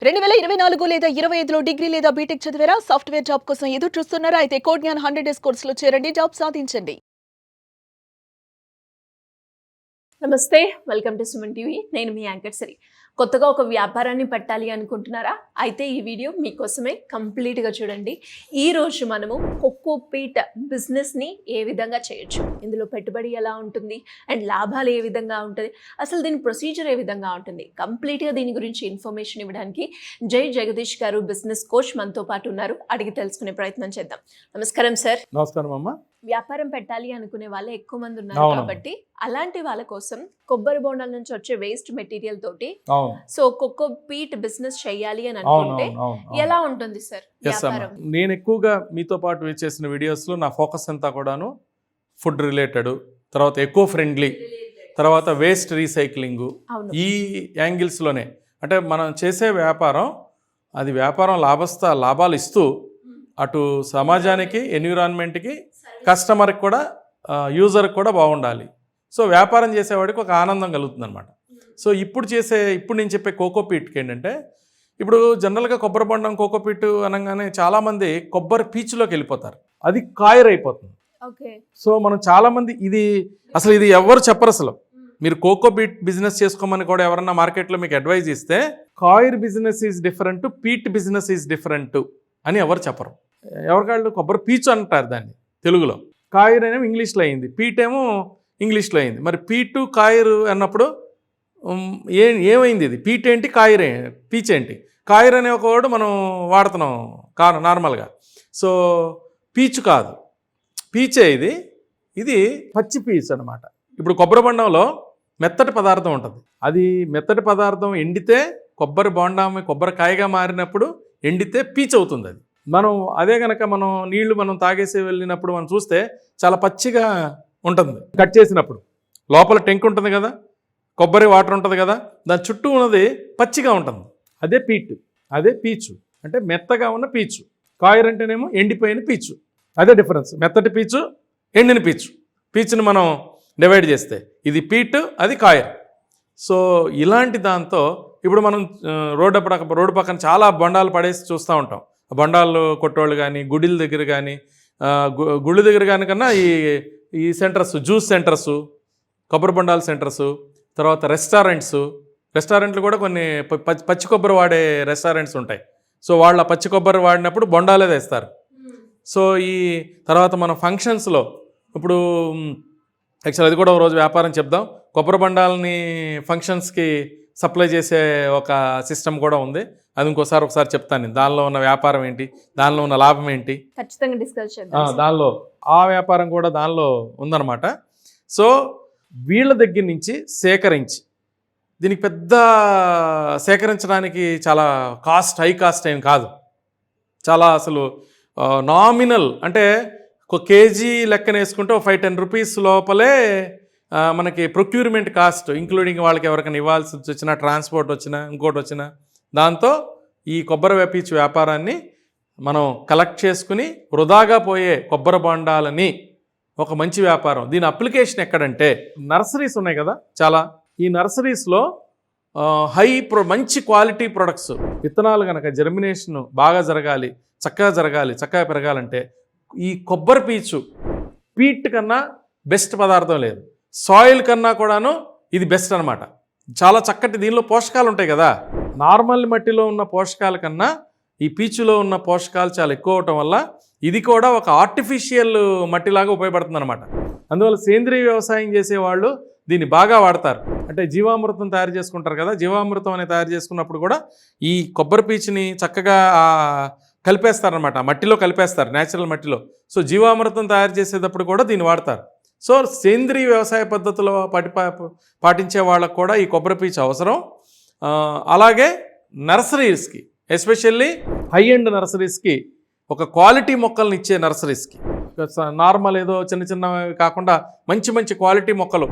2024 లేదా 25లో డిగ్రీ లేదా బీటెక్ చదివారా? సాఫ్ట్‌వేర్ జాబ్ కోసం ఎదురు చూస్తున్నారా? అయితే కోడ్ జ్ఞాన్ 100 డేస్ కోర్సులో చేరండి. జాబ్ సాధించండి. నమస్తే, వెల్కమ్ టు సుమన్ టీవీ. నేను మీ యాంకర్ సిరి. కొత్తగా ఒక వ్యాపారాన్ని పెట్టాలి అనుకుంటున్నారా? అయితే ఈ వీడియో మీకోసమే. కంప్లీట్గా చూడండి. ఈరోజు మనము కోకోపీట్ బిజినెస్ని ఏ విధంగా చేయొచ్చు, ఇందులో పెట్టుబడి ఎలా ఉంటుంది అండ్ లాభాలు ఏ విధంగా ఉంటుంది, అసలు దీని ప్రొసీజర్ ఏ విధంగా ఉంటుంది, కంప్లీట్గా దీని గురించి ఇన్ఫర్మేషన్ ఇవ్వడానికి జై జగదీష్ గారు బిజినెస్ కోచ్ మనతో పాటు ఉన్నారు. అడిగి తెలుసుకునే ప్రయత్నం చేద్దాం. నమస్కారం సార్. నమస్కారం అమ్మా. వ్యాపారం పెట్టాలి అనుకునే వాళ్ళే ఎక్కువ మంది ఉన్నారు కాబట్టి అలాంటి వాళ్ళ కోసం కొబ్బరి బొండాల నుంచి వచ్చే వేస్ట్ మెటీరియల్ తోటి సో కోకోపీట్ బిజినెస్ చేయాలి అని అనుకుంటే ఎలా ఉంటుంది సార్ వ్యాపారం? నేను ఎక్కువగా మీతో పాటు చేసిన వీడియోస్ లో నా ఫోకస్ అంతా కూడాను ఫుడ్ రిలేటెడ్, తర్వాత ఎకో ఫ్రెండ్లీ, తర్వాత వేస్ట్ రీసైక్లింగ్, ఈ యాంగిల్స్ లోనే. అంటే మనం చేసే వ్యాపారం అది వ్యాపారం లాభాలు ఇస్తూ అటు సమాజానికి, ఎన్విరాన్మెంట్కి, కస్టమర్కి కూడా, యూజర్కి కూడా బాగుండాలి. సో వ్యాపారం చేసేవాడికి ఒక ఆనందం కలుగుతుంది అనమాట. సో ఇప్పుడు నేను చెప్పే కోకోపీట్కి ఏంటంటే, ఇప్పుడు జనరల్గా కొబ్బరి బొండం కోకోపీట్ అనగానే చాలామంది కొబ్బరి పీచులోకి వెళ్ళిపోతారు, అది కాయర్ అయిపోతుంది. సో మనం చాలామంది ఇది ఎవరు చెప్పరు. అసలు మీరు కోకోపీట్ బిజినెస్ చేసుకోమని కూడా ఎవరన్నా మార్కెట్లో మీకు అడ్వైజ్ ఇస్తే, coir business is different, peat business is different అని ఎవరు చెప్పరు. ఎవరికాళ్ళు కొబ్బరి పీచు అంటారు దాన్ని తెలుగులో, కాయర్ ఏమో ఇంగ్లీష్లో అయింది, పీట్ ఏమో ఇంగ్లీష్లో అయింది. మరి పీటు కాయరు అన్నప్పుడు ఏమైంది? ఇది పీట్ ఏంటి, కాయర్ పీచ్ ఏంటి? కాయర్ అనే ఒక వర్డ్ మనం వాడుతున్నాం నార్మల్గా. సో పీచు కాదు, పీచే ఇది పచ్చి పీచు అనమాట. ఇప్పుడు కొబ్బరి బొండంలో మెత్తటి పదార్థం ఉంటుంది. అది మెత్తటి పదార్థం ఎండితే కొబ్బరి బొండం కొబ్బరికాయగా మారినప్పుడు ఎండితే పీచు అవుతుంది. అది అదే కనుక నీళ్లు తాగేసి వెళ్ళినప్పుడు మనం చూస్తే చాలా పచ్చిగా ఉంటుంది. కట్ చేసినప్పుడు లోపల టెంక్ ఉంటుంది కదా, కొబ్బరి వాటర్ ఉంటుంది కదా, దాని చుట్టూ ఉన్నది పచ్చిగా ఉంటుంది. అదే పీచు అంటే మెత్తగా ఉన్న పీచు. కాయర్ అంటేనేమో ఎండిపోయిన పీచు. అదే డిఫరెన్స్, మెత్తటి పీచు, ఎండిన పీచుని మనం డివైడ్ చేస్తే ఇది పీటు, అది కాయర్. సో ఇలాంటి దాంతో ఇప్పుడు మనం రోడ్డు పక్కన చాలా బొండాలు పడేసి చూస్తూ ఉంటాం. బొండాలు కొట్టేవాళ్ళు కానీ, గుడిల దగ్గర కానీ, గుళ్ళ దగ్గర కానీ కన్నా ఈ సెంటర్స్, జ్యూస్ సెంటర్సు, కొబ్బరి బొండాల సెంటర్సు, తర్వాత రెస్టారెంట్లు కూడా కొన్ని పచ్చి కొబ్బరి వాడే రెస్టారెంట్స్ ఉంటాయి. సో వాళ్ళ పచ్చి కొబ్బరి వాడినప్పుడు బొండాలే తెస్తారు. సో ఈ తర్వాత మన ఫంక్షన్స్లో ఇప్పుడు యాక్చువల్ అది కూడా ఒక రోజు వ్యాపారం చెప్దాం. కొబ్బరి బొండాలని ఫంక్షన్స్కి సప్లై చేసే ఒక సిస్టమ్ కూడా ఉంది. అది ఒకసారి చెప్తాను నేను. దానిలో ఉన్న వ్యాపారం ఏంటి, దానిలో ఉన్న లాభం ఏంటి, ఖచ్చితంగా డిస్కస్ చేద్దాం. దానిలో ఆ వ్యాపారం కూడా దానిలో ఉందన్నమాట. సో వీళ్ళ దగ్గర నుంచి సేకరించి, దీనికి పెద్ద సేకరించడానికి చాలా హై కాస్ట్ ఏం కాదు. చాలా అసలు నామినల్, అంటే ఒక కేజీ లెక్కన వేసుకుంటే ఒక 5-10 రూపీస్ లోపలే మనకి ప్రొక్యూర్మెంట్ కాస్ట్, ఇంక్లూడింగ్ వాళ్ళకి ఎవరికైనా ఇవ్వాల్సి వచ్చినా, ట్రాన్స్పోర్ట్ వచ్చినా, ఇంకోటి వచ్చినా, దాంతో ఈ కొబ్బరి పీచు వ్యాపారాన్ని మనం కలెక్ట్ చేసుకుని వృధాగా పోయే కొబ్బరి బొండాలని ఒక మంచి వ్యాపారం. దీని అప్లికేషన్ ఎక్కడంటే, నర్సరీస్ ఉన్నాయి కదా చాలా, ఈ నర్సరీస్లో మంచి క్వాలిటీ ప్రొడక్ట్స్, విత్తనాలు కనుక జర్మినేషన్ బాగా జరగాలి, చక్కగా పెరగాలంటే ఈ కొబ్బరి పీట్ కన్నా బెస్ట్ పదార్థం లేదు. సాయిల్ కన్నా కూడాను ఇది బెస్ట్ అనమాట. చాలా చక్కటి, దీనిలో పోషకాలు ఉంటాయి కదా, నార్మల్ మట్టిలో ఉన్న పోషకాల కన్నా ఈ పీచులో ఉన్న పోషకాలు చాలా ఎక్కువ అవటం వల్ల ఇది కూడా ఒక ఆర్టిఫిషియల్ మట్టిలాగా ఉపయోగపడుతుంది అనమాట. అందువల్ల సేంద్రీయ వ్యవసాయం చేసేవాళ్ళు దీన్ని బాగా వాడతారు. అంటే జీవామృతం తయారు చేసుకుంటారు కదా, జీవామృతం అనేది తయారు చేసుకున్నప్పుడు కూడా ఈ కొబ్బరి పీచుని చక్కగా కలిపేస్తారనమాట, మట్టిలో కలిపేస్తారు, న్యాచురల్ మట్టిలో. సో జీవామృతం తయారు చేసేటప్పుడు కూడా దీన్ని వాడతారు. సో సేంద్రీయ వ్యవసాయ పద్ధతిలో పాటించే వాళ్ళకు కూడా ఈ కొబ్బరి పీచు అవసరం. అలాగే నర్సరీస్కి, ఎస్పెషల్లీ హై ఎండ్ నర్సరీస్కి, ఒక క్వాలిటీ మొక్కల్ని ఇచ్చే నర్సరీస్కి, నార్మల్ ఏదో చిన్న కాకుండా మంచి క్వాలిటీ మొక్కలు,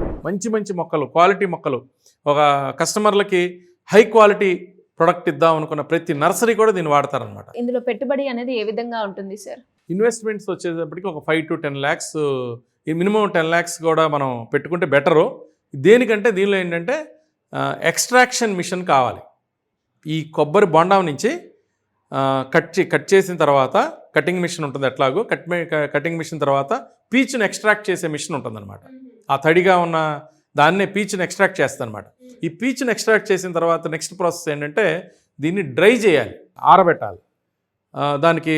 క్వాలిటీ మొక్కలు, ఒక కస్టమర్లకి హై క్వాలిటీ ప్రొడక్ట్ ఇద్దాం అనుకున్న ప్రతి నర్సరీ కూడా దీన్ని వాడతారనమాట. ఇందులో పెట్టుబడి అనేది ఏ విధంగా ఉంటుంది సార్? ఇన్వెస్ట్మెంట్స్ వచ్చేటప్పటికి ఒక 5 to 10 lakhs, మినిమం 10 lakhs కూడా మనం పెట్టుకుంటే బెటరు. దేనికంటే దీనిలో ఏంటంటే ఎక్స్ట్రాక్షన్ మిషన్ కావాలి. ఈ కొబ్బరి బొండం నుంచి కట్ చేసిన తర్వాత కటింగ్ మిషన్ ఉంటుంది, ఎట్లాగో కటింగ్ మిషన్ తర్వాత పీచుని ఎక్స్ట్రాక్ట్ చేసే మిషన్ ఉంటుందన్నమాట. ఆ తడిగా ఉన్న దాన్నే పీచుని ఎక్స్ట్రాక్ట్ చేస్తానమాట. ఈ పీచుని ఎక్స్ట్రాక్ట్ చేసిన తర్వాత నెక్స్ట్ ప్రాసెస్ ఏంటంటే దీన్ని డ్రై చేయాలి, ఆరబెట్టాలి. దానికి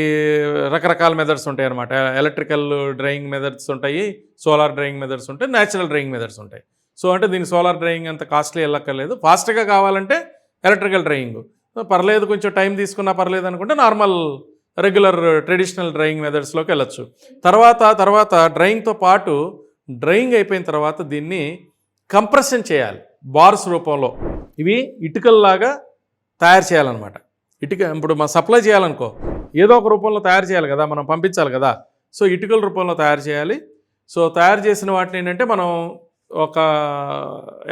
రకరకాల మెథడ్స్ ఉంటాయి అన్నమాట. ఎలక్ట్రికల్ డ్రైయింగ్ మెథడ్స్ ఉంటాయి, సోలార్ డ్రైయింగ్ మెథడ్స్ ఉంటాయి, న్యాచురల్ డ్రైయింగ్ మెథడ్స్ ఉంటాయి. సో అంటే దీనికి సోలార్ డ్రైయింగ్ అంత కాస్ట్లీ వెళ్ళక్కర్లేదు. ఫాస్ట్గా కావాలంటే ఎలక్ట్రికల్ డ్రైయింగ్, పర్లేదు కొంచెం టైం తీసుకున్నా పర్లేదు అనుకుంటే నార్మల్ రెగ్యులర్ ట్రెడిషనల్ డ్రైయింగ్ మెథడ్స్లోకి వెళ్ళచ్చు. తర్వాత డ్రైయింగ్తో పాటు డ్రైయింగ్ అయిపోయిన తర్వాత దీన్ని కంప్రెషన్ చేయాలి బార్స్ రూపంలో. ఇవి ఇటుకల్లాగా తయారు చేయాలన్నమాట. ఇటుక ఇప్పుడు మనం సప్లై చేయాలనుకో ఏదో ఒక రూపంలో తయారు చేయాలి కదా, మనం పంపించాలి కదా. సో ఇటుకల రూపంలో తయారు చేయాలి. సో తయారు చేసిన వాటిని ఏంటంటే మనం ఒక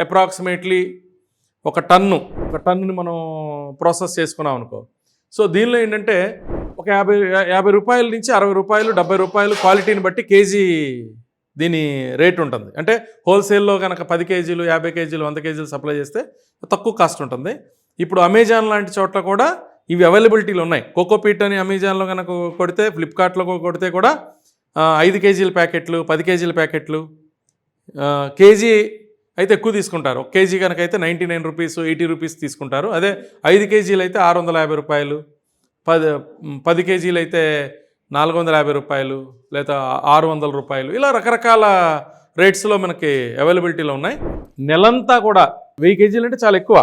అప్రాక్సిమేట్లీ ఒక టన్నుని మనం ప్రాసెస్ చేసుకున్నాం అనుకో. సో దీనిలో ఏంటంటే ఒక 50 రూపాయల నుంచి 60 రూపాయలు 70 రూపాయలు క్వాలిటీని బట్టి కేజీ దీని రేట్ ఉంటుంది. అంటే హోల్సేల్లో కనుక 10 కేజీలు 50 కేజీలు 100 కేజీలు సప్లై చేస్తే తక్కువ కాస్ట్ ఉంటుంది. ఇప్పుడు అమెజాన్ లాంటి చోట్ల కూడా ఇవి అవైలబిలిటీలు ఉన్నాయి. కోకోపీట్ అని అమెజాన్లో కనుక కొడితే, ఫ్లిప్కార్ట్లో కొడితే కూడా 5 కేజీల ప్యాకెట్లు 10 కేజీల ప్యాకెట్లు కేజీ అయితే ఎక్కువ తీసుకుంటారు. 1 కేజీ కనుక అయితే 99 రూపీస్ 80 రూపీస్ తీసుకుంటారు. అదే 5 కేజీలు అయితే 650 రూపాయలు, 10 కేజీలు అయితే 450 రూపాయలు లేదా 600 రూపాయలు, ఇలా రకరకాల రేట్స్లో మనకి అవైలబిలిటీలో ఉన్నాయి. నెలంతా కూడా 1000 కేజీలు అంటే చాలా ఎక్కువ.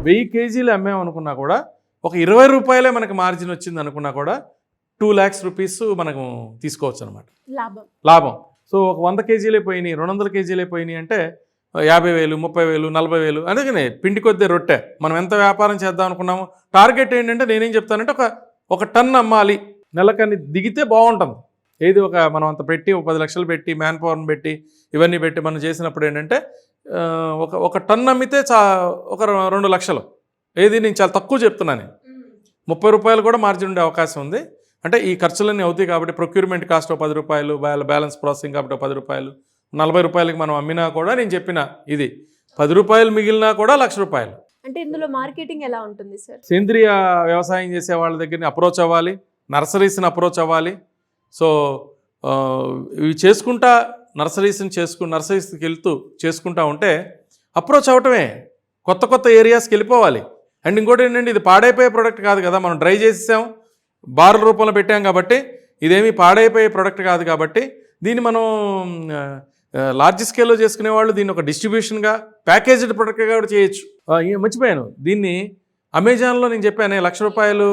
1000 కేజీలు అమ్మామనుకున్నా కూడా ఒక 20 రూపాయలే మనకి మార్జిన్ వచ్చింది అనుకున్నా కూడా 2 lakhs రూపీస్ మనకు తీసుకోవచ్చు అనమాట లాభం. సో ఒక 100 కేజీలే పోయినాయి, 200 కేజీలే పోయినాయి అంటే 50,000 30,000 40,000. అందుకనే పిండి కొద్ది రొట్టె. మనం ఎంత వ్యాపారం చేద్దాం అనుకున్నాము, టార్గెట్ ఏంటంటే నేనేం చెప్తానంటే ఒక టన్ను అమ్మాలి నెలకని దిగితే బాగుంటుంది. ఏది మనం అంత పెట్టి 10 లక్షలు పెట్టి మ్యాన్ పవర్ని పెట్టి ఇవన్నీ పెట్టి మనం చేసినప్పుడు ఏంటంటే ఒక టన్ను అమ్మితే ఒక 2 లక్షలు. ఏది నేను చాలా తక్కువ చెప్తున్నాను, 30 రూపాయలు కూడా మార్జిన్ ఉండే అవకాశం ఉంది. అంటే ఈ ఖర్చులన్నీ అవుతాయి కాబట్టి ప్రొక్యూర్మెంట్ కాస్ట్ 10 రూపాయలు, బ్యాలెన్స్ ప్రాసెసింగ్ కాబట్టి 10 రూపాయలు, 40 రూపాయలకి మనం అమ్మినా కూడా నేను చెప్పిన ఇది 10 రూపాయలు మిగిలినా కూడా 1,00,000 రూపాయలు. అంటే ఇందులో మార్కెటింగ్ ఎలా ఉంటుంది సార్? సేంద్రియ వ్యవసాయం చేసే వాళ్ళ దగ్గరని అప్రోచ్ అవ్వాలి, నర్సరీస్ని అప్రోచ్ అవ్వాలి. సో ఇవి చేసుకుంటా నర్సరీస్కి వెళ్తూ చేసుకుంటా ఉంటే అప్రోచ్ అవటమే, కొత్త ఏరియాస్కి వెళ్ళిపోవాలి. అండ్ ఇంకోటి ఏంటంటే ఇది పాడైపోయే ప్రోడక్ట్ కాదు కదా, మనం డ్రై చేసేసాం బార్ల రూపంలో పెట్టాం కాబట్టి ఇదేమీ పాడైపోయే ప్రోడక్ట్ కాదు కాబట్టి దీన్ని మనం లార్జ్ స్కేల్లో చేసుకునే వాళ్ళు దీన్ని ఒక డిస్ట్రిబ్యూషన్గా ప్యాకేజ్డ్ ప్రోడక్ట్గా కూడా చేయొచ్చు. మర్చిపోయాను, దీన్ని అమెజాన్లో నేను చెప్పాను 1,00,000 రూపాయలు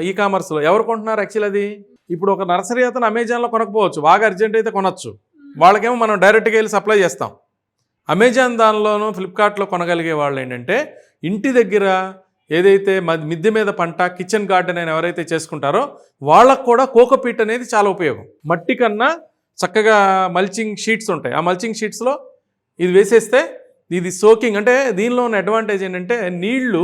ఈ కామర్స్లో ఎవరు కొంటున్నారు యాక్చువల్ అది. ఇప్పుడు ఒక నర్సరీ అతను అమెజాన్లో కొనకపోవచ్చు, బాగా అర్జెంట్ అయితే కొనవచ్చు. వాళ్ళకేమో మనం డైరెక్ట్గా వెళ్ళి సప్లై చేస్తాం. అమెజాన్ దానిలోనూ ఫ్లిప్కార్ట్లో కొనగలిగే వాళ్ళు ఏంటంటే ఇంటి దగ్గర ఏదైతే మిద్దె మీద పంట కిచెన్ గార్డెన్ అని ఎవరైతే చేసుకుంటారో వాళ్ళకు కూడా కోకోపీట్ అనేది చాలా ఉపయోగం. మట్టి కన్నా చక్కగా మల్చింగ్ షీట్స్ ఉంటాయి, ఆ మల్చింగ్ షీట్స్లో ఇది వేసేస్తే ఇది సోకింగ్, అంటే దీనిలో ఉన్న అడ్వాంటేజ్ ఏంటంటే నీళ్లు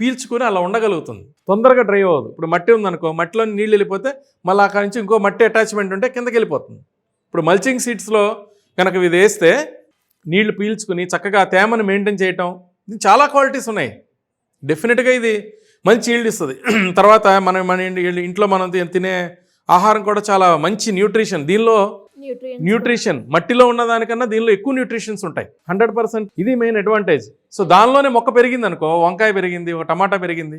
పీల్చుకుని అలా ఉండగలుగుతుంది, తొందరగా డ్రై అవ్వదు. ఇప్పుడు మట్టి ఉందనుకో, మట్టిలో నీళ్ళు వెళ్ళిపోతే మళ్ళీ అక్కడి నుంచి ఇంకో మట్టి అటాచ్మెంట్ ఉంటే కిందకి వెళ్ళిపోతుంది. ఇప్పుడు మల్చింగ్ షీట్స్లో కనుక ఇది వేస్తే నీళ్లు పీల్చుకుని చక్కగా తేమను మెయింటైన్ చేయటం, ఇది చాలా క్వాలిటీస్ ఉన్నాయి. డెఫినెట్గా ఇది మంచి ఈల్డ్ ఇస్తుంది. తర్వాత మన ఇంట్లో మనం తినే ఆహారం కూడా చాలా మంచి న్యూట్రిషన్, దీనిలో న్యూట్రిషన్ మట్టిలో ఉన్నదానికన్నా దీనిలో ఎక్కువ న్యూట్రిషన్స్ ఉంటాయి 100%. ఇది మెయిన్ అడ్వాంటేజ్. సో దానిలోనే మొక్క పెరిగింది అనుకో, వంకాయ పెరిగింది, ఒక టమాటా పెరిగింది.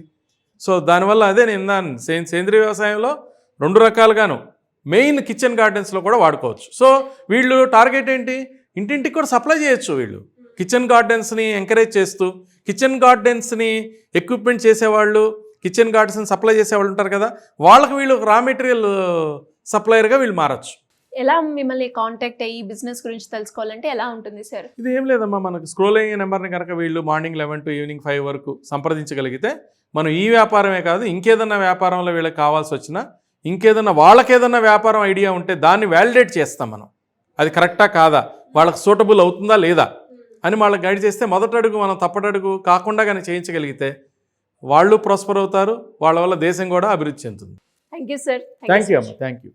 సో దానివల్ల అదే నేను సేంద్రీయ వ్యవసాయంలో 2 రకాలుగాను మెయిన్ కిచెన్ గార్డెన్స్లో కూడా వాడుకోవచ్చు. సో వీళ్ళు టార్గెట్ ఏంటి, ఇంటింటికి కూడా సప్లై చేయొచ్చు. వీళ్ళు కిచెన్ గార్డెన్స్ని ఎంకరేజ్ చేస్తూ, కిచెన్ గార్డెన్స్ని ఎక్విప్మెంట్ చేసేవాళ్ళు, కిచెన్ గార్డెన్స్ని సప్లై చేసేవాళ్ళు ఉంటారు కదా, వాళ్ళకి వీళ్ళు రా మెటీరియల్ సప్లయర్గా వీళ్ళు మారచ్చు. ఎలా మిమ్మల్ని కాంటాక్ట్ అయ్యి బిజినెస్ గురించి తెలుసుకోవాలంటే ఎలా ఉంటుంది సార్? ఇది ఏం లేదమ్మా, మనకు స్క్రోల్ అయ్యే నెంబర్ని కనుక వీళ్ళు మార్నింగ్ 11 to ఈవినింగ్ 5 వరకు సంప్రదించగలిగితే మనం ఈ వ్యాపారమే కాదు ఇంకేదన్నా వ్యాపారంలో వీళ్ళకి కావాల్సి వచ్చినా, ఇంకేదన్నా వాళ్ళకేదన్నా వ్యాపారం ఐడియా ఉంటే దాన్ని వ్యాలిడేట్ చేస్తాం మనం, అది కరెక్టా కాదా, వాళ్ళకి సూటబుల్ అవుతుందా లేదా అని వాళ్ళకి గైడ్ చేస్తే మొదటి అడుగు మనం తప్పటడుగు కాకుండా కానీ చేయించగలిగితే వాళ్ళు ప్రాస్పర్ అవుతారు, వాళ్ళ వల్ల దేశం కూడా అభివృద్ధి చెందుతుంది. Thank you sir. Thank you అమ్మా, థ్యాంక్ యూ.